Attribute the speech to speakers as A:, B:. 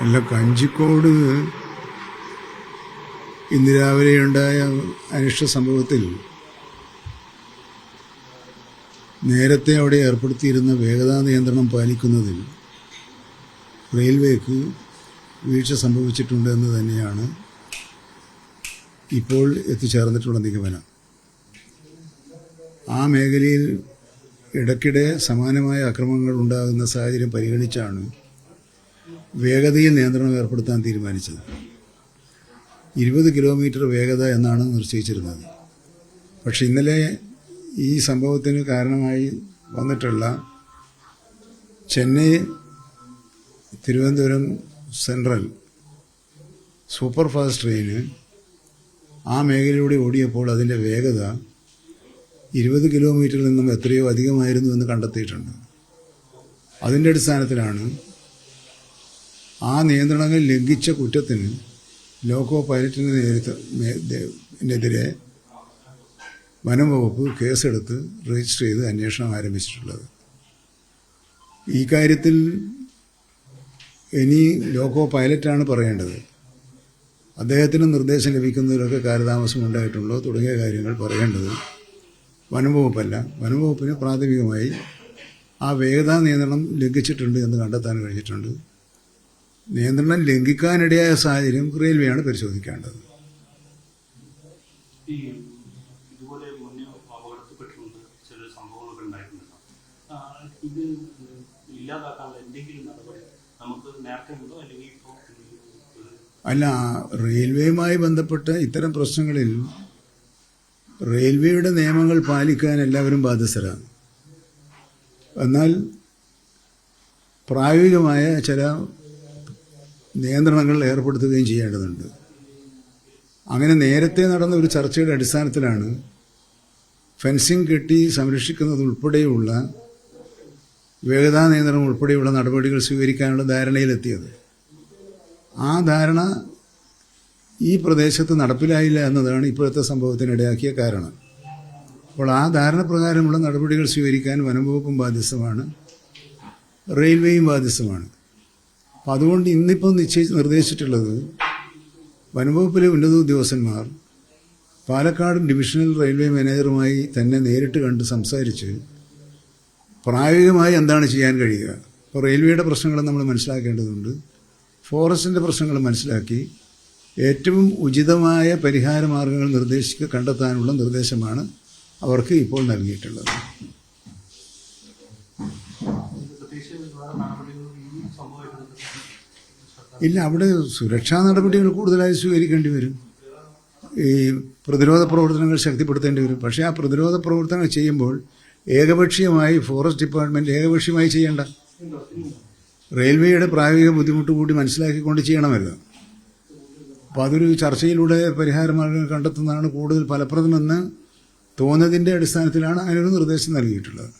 A: അല്ല, കഞ്ചിക്കോട് ഇന്ന് രാവിലെയുണ്ടായ അനിഷ്ട സംഭവത്തിൽ നേരത്തെ അവിടെ ഏർപ്പെടുത്തിയിരുന്ന വേഗതാ നിയന്ത്രണം പാലിക്കുന്നതിൽ റെയിൽവേക്ക് വീഴ്ച സംഭവിച്ചിട്ടുണ്ട് എന്ന് തന്നെയാണ് ഇപ്പോൾ എത്തിച്ചേർന്നിട്ടുള്ള നിഗമനം. ആ മേഖലയിൽ ഇടയ്ക്കിടെ സമാനമായ അക്രമങ്ങൾ ഉണ്ടാകുന്ന സാഹചര്യം പരിഗണിച്ചാണ് വേഗതയിൽ നിയന്ത്രണം ഏർപ്പെടുത്താൻ തീരുമാനിച്ചത്. 20 കിലോമീറ്റർ വേഗത എന്നാണ് നിശ്ചയിച്ചിരുന്നത്. പക്ഷെ ഇന്നലെ ഈ സംഭവത്തിന് കാരണമായി വന്നിട്ടുള്ള Chennai Thiruvananthapuram central super fast train ആ മേഖലയിലൂടെ ഓടിയപ്പോൾ അതിൻ്റെ വേഗത 20 കിലോമീറ്ററിൽ നിന്നും എത്രയോ അധികമായിരുന്നു എന്ന് കണ്ടെത്തിയിട്ടുണ്ട്. അതിൻ്റെ അടിസ്ഥാനത്തിലാണ് ആ നിയന്ത്രണങ്ങൾ ലംഘിച്ച കുറ്റത്തിന് ലോക്കോ പൈലറ്റിനെതിരെ വനം വകുപ്പ് കേസെടുത്ത് രജിസ്റ്റർ ചെയ്ത് അന്വേഷണം ആരംഭിച്ചിട്ടുള്ളത്. ഈ കാര്യത്തിൽ ഇനി ലോക്കോ പൈലറ്റാണ് പറയേണ്ടത്. അദ്ദേഹത്തിന് നിർദ്ദേശം ലഭിക്കുന്നതിലൊക്കെ കാലതാമസം ഉണ്ടായിട്ടുണ്ടോ തുടങ്ങിയ കാര്യങ്ങൾ പറയേണ്ടത് വനം വകുപ്പല്ല. വനം വകുപ്പിന് പ്രാഥമികമായി ആ വേഗതാ നിയന്ത്രണം ലംഘിച്ചിട്ടുണ്ട് എന്ന് കണ്ടെത്താൻ കഴിഞ്ഞിട്ടുണ്ട്. നിയന്ത്രണം ലംഘിക്കാനിടയായ സാഹചര്യം റെയിൽവേയാണ് പരിശോധിക്കേണ്ടത്. അല്ല, റെയിൽവേയുമായി ബന്ധപ്പെട്ട ഇത്തരം പ്രശ്നങ്ങളിൽ റെയിൽവേയുടെ നിയമങ്ങൾ പാലിക്കാൻ എല്ലാവരും ബാധ്യസ്ഥരാണ്. എന്നാൽ പ്രായോഗികമായ ചില നിയന്ത്രണങ്ങൾ ഏർപ്പെടുത്തുകയും ചെയ്യേണ്ടതുണ്ട്. അങ്ങനെ നേരത്തെ നടന്ന ഒരു ചർച്ചയുടെ അടിസ്ഥാനത്തിലാണ് ഫെൻസിംഗ് കെട്ടി സംരക്ഷിക്കുന്നത് ഉൾപ്പെടെയുള്ള വേഗതാ നിയന്ത്രണം ഉൾപ്പെടെയുള്ള നടപടികൾ സ്വീകരിക്കാനുള്ള ധാരണയിലെത്തിയത്. ആ ധാരണ ഈ പ്രദേശത്ത് നടപ്പിലായില്ല എന്നതാണ് ഇപ്പോഴത്തെ സംഭവത്തിനിടയാക്കിയ കാരണം. അപ്പോൾ ആ ധാരണ പ്രകാരമുള്ള നടപടികൾ സ്വീകരിക്കാൻ വനം വകുപ്പും ബാധ്യസ്ഥമാണ്, റെയിൽവേയും ബാധ്യസ്ഥമാണ്. അപ്പം അതുകൊണ്ട് ഇന്നിപ്പോൾ നിർദ്ദേശിച്ചിട്ടുള്ളത് വനംവകുപ്പിലെ ഉന്നത ഉദ്യോഗസ്ഥന്മാർ പാലക്കാട് ഡിവിഷണൽ റെയിൽവേ മാനേജറുമായി തന്നെ നേരിട്ട് കണ്ട് സംസാരിച്ച് പ്രായോഗികമായി എന്താണ് ചെയ്യാൻ കഴിയുക. അപ്പോൾ റെയിൽവേയുടെ പ്രശ്നങ്ങൾ നമ്മൾ മനസ്സിലാക്കേണ്ടതുണ്ട്, ഫോറസ്റ്റിൻ്റെ പ്രശ്നങ്ങൾ മനസ്സിലാക്കി ഏറ്റവും ഉചിതമായ പരിഹാര മാർഗങ്ങൾ കണ്ടെത്താനുള്ള നിർദ്ദേശമാണ് അവർക്ക് ഇപ്പോൾ നൽകിയിട്ടുള്ളത്. ഇല്ല, അവിടെ സുരക്ഷാ നടപടികൾ കൂടുതലായി സ്വീകരിക്കേണ്ടി വരും. ഈ പ്രതിരോധ പ്രവർത്തനങ്ങൾ ശക്തിപ്പെടുത്തേണ്ടി വരും. പക്ഷേ ആ പ്രതിരോധ പ്രവർത്തനങ്ങൾ ചെയ്യുമ്പോൾ ഏകപക്ഷീയമായി ഫോറസ്റ്റ് ഡിപ്പാർട്ട്മെന്റ് ഏകപക്ഷീയമായി ചെയ്യേണ്ട, റെയിൽവേയുടെ പ്രായോഗിക ബുദ്ധിമുട്ട് കൂടി മനസ്സിലാക്കിക്കൊണ്ട് ചെയ്യണമല്ലോ. അപ്പോൾ അതൊരു ചർച്ചയിലൂടെ പരിഹാരമാർഗ്ഗങ്ങൾ കണ്ടെത്തുന്നതാണ് കൂടുതൽ ഫലപ്രദമെന്ന് തോന്നുന്നതിൻ്റെ അടിസ്ഥാനത്തിലാണ് അങ്ങനൊരു നിർദ്ദേശം നൽകിയിട്ടുള്ളത്.